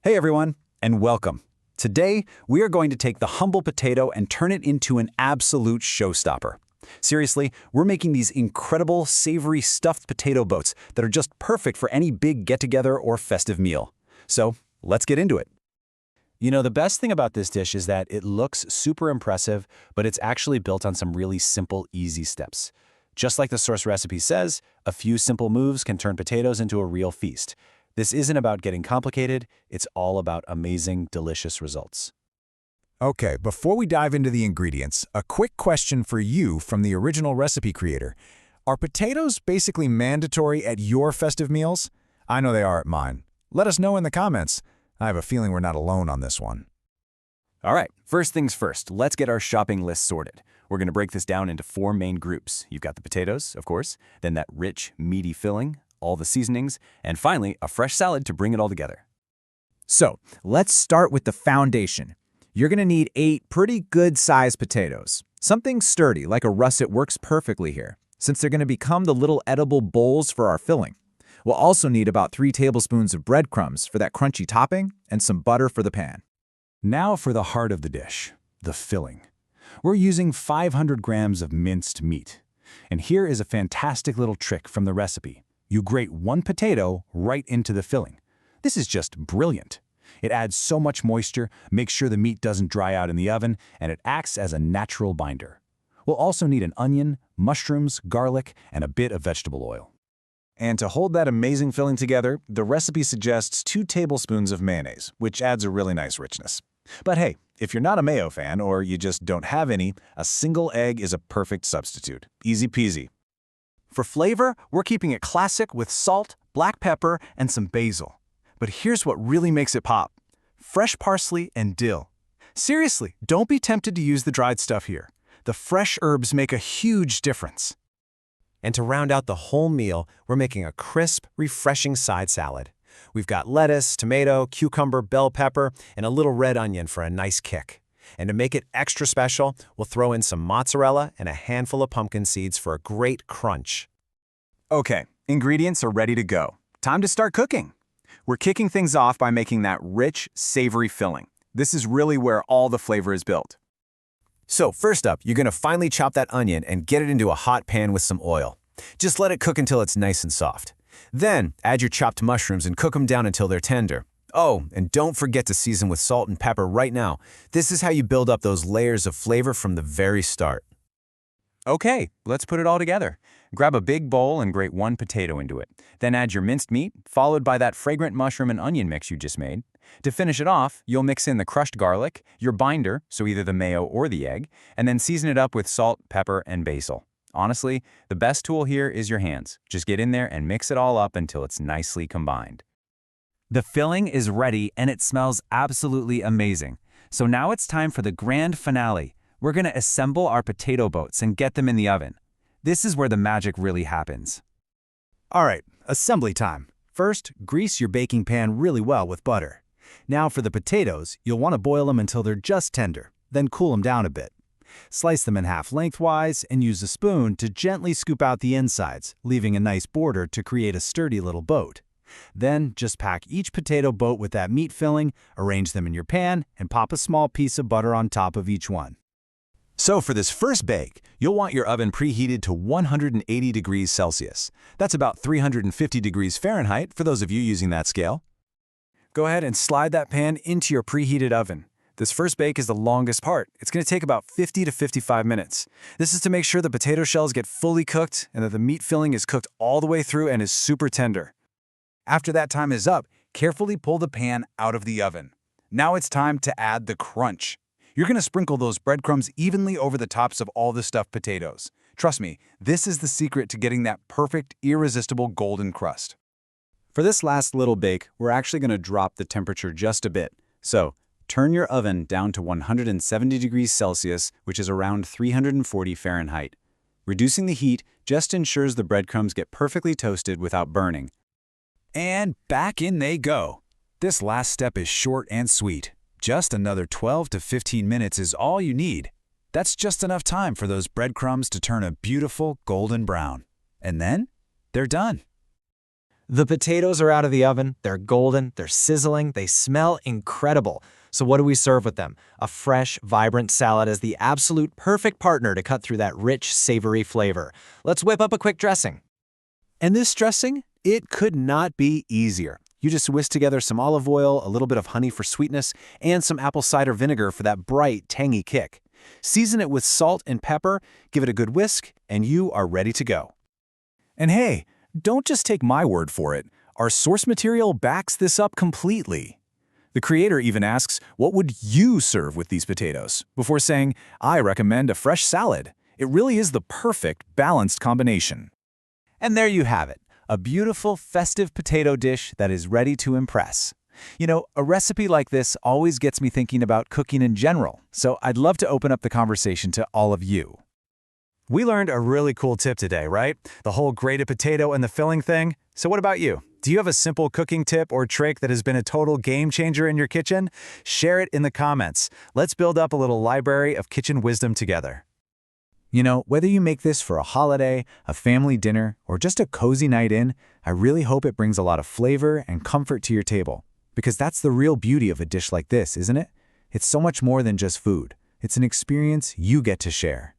Hey everyone, and welcome. Today, we are going to take the humble potato and turn it into an absolute showstopper. Seriously, we're making these incredible, savory stuffed potato boats that are just perfect for any big get-together or festive meal. So, let's get into it. You know, the best thing about this dish is that it looks super impressive, but it's actually built on some really simple, easy steps. Just like the source recipe says, a few simple moves can turn potatoes into a real feast. This isn't about getting complicated, it's all about amazing, delicious results. Okay, before we dive into the ingredients, a quick question for you from the original recipe creator. Are potatoes basically mandatory at your festive meals? I know they are at mine. Let us know in the comments. I have a feeling we're not alone on this one. All right, first things first, let's get our shopping list sorted. We're going to break this down into 4 main groups. You've got the potatoes, of course, then that rich, meaty filling, all the seasonings, and finally, a fresh salad to bring it all together. So, let's start with the foundation. You're going to need 8 pretty good-sized potatoes. Something sturdy, like a russet, works perfectly here, since they're going to become the little edible bowls for our filling. We'll also need about 3 tablespoons of breadcrumbs for that crunchy topping and some butter for the pan. Now for the heart of the dish, the filling. We're using 500 grams of minced meat. And here is a fantastic little trick from the recipe. You grate 1 potato right into the filling. This is just brilliant. It adds so much moisture, makes sure the meat doesn't dry out in the oven, and it acts as a natural binder. We'll also need an onion, mushrooms, garlic, and a bit of vegetable oil. And to hold that amazing filling together, the recipe suggests 2 tablespoons of mayonnaise, which adds a really nice richness. But hey, if you're not a mayo fan or you just don't have any, a single egg is a perfect substitute. Easy peasy. For flavor, we're keeping it classic with salt, black pepper, and some basil. But here's what really makes it pop: fresh parsley and dill. Seriously, don't be tempted to use the dried stuff here. The fresh herbs make a huge difference. And to round out the whole meal, we're making a crisp, refreshing side salad. We've got lettuce, tomato, cucumber, bell pepper, and a little red onion for a nice kick. And to make it extra special, we'll throw in some mozzarella and a handful of pumpkin seeds for a great crunch. Okay, ingredients are ready to go. Time to start cooking. We're kicking things off by making that rich, savory filling. This is really where all the flavor is built. So first up, you're going to finely chop that onion and get it into a hot pan with some oil. Just let it cook until it's nice and soft. Then, add your chopped mushrooms and cook them down until they're tender. Oh, and don't forget to season with salt and pepper right now. This is how you build up those layers of flavor from the very start. Okay, let's put it all together. Grab a big bowl and grate 1 potato into it. Then add your minced meat, followed by that fragrant mushroom and onion mix you just made. To finish it off, you'll mix in the crushed garlic, your binder, so either the mayo or the egg, and then season it up with salt, pepper, and basil. Honestly, the best tool here is your hands. Just get in there and mix it all up until it's nicely combined. The filling is ready and it smells absolutely amazing. So now it's time for the grand finale. We're going to assemble our potato boats and get them in the oven. This is where the magic really happens. All right, assembly time. First, grease your baking pan really well with butter. Now for the potatoes, you'll want to boil them until they're just tender, then cool them down a bit. Slice them in half lengthwise and use a spoon to gently scoop out the insides, leaving a nice border to create a sturdy little boat. Then just pack each potato boat with that meat filling, arrange them in your pan, and pop a small piece of butter on top of each one. So for this first bake, you'll want your oven preheated to 180 degrees Celsius. That's about 350 degrees Fahrenheit for those of you using that scale. Go ahead and slide that pan into your preheated oven. This first bake is the longest part. It's going to take about 50 to 55 minutes. This is to make sure the potato shells get fully cooked and that the meat filling is cooked all the way through and is super tender. After that time is up, carefully pull the pan out of the oven. Now it's time to add the crunch. You're going to sprinkle those breadcrumbs evenly over the tops of all the stuffed potatoes. Trust me, this is the secret to getting that perfect, irresistible golden crust. For this last little bake, we're actually going to drop the temperature just a bit. So, turn your oven down to 170 degrees Celsius, which is around 340 Fahrenheit. Reducing the heat just ensures the breadcrumbs get perfectly toasted without burning. And back in they go. This last step is short and sweet. Just another 12 to 15 minutes is all you need. That's just enough time for those breadcrumbs to turn a beautiful golden brown. And then, they're done. The potatoes are out of the oven, they're golden, they're sizzling, they smell incredible. So what do we serve with them? A fresh, vibrant salad is the absolute perfect partner to cut through that rich, savory flavor. Let's whip up a quick dressing. And this dressing, it could not be easier. You just whisk together some olive oil, a little bit of honey for sweetness, and some apple cider vinegar for that bright, tangy kick. Season it with salt and pepper, give it a good whisk, and you are ready to go. And hey, don't just take my word for it. Our source material backs this up completely. The creator even asks, what would you serve with these potatoes? Before saying, I recommend a fresh salad. It really is the perfect, balanced combination. And there you have it, a beautiful, festive potato dish that is ready to impress. You know, a recipe like this always gets me thinking about cooking in general, so I'd love to open up the conversation to all of you. We learned a really cool tip today, right? The whole grated potato and the filling thing. So what about you? Do you have a simple cooking tip or trick that has been a total game changer in your kitchen? Share it in the comments. Let's build up a little library of kitchen wisdom together. You know, whether you make this for a holiday, a family dinner, or just a cozy night in, I really hope it brings a lot of flavor and comfort to your table. Because that's the real beauty of a dish like this, isn't it? It's so much more than just food. It's an experience you get to share.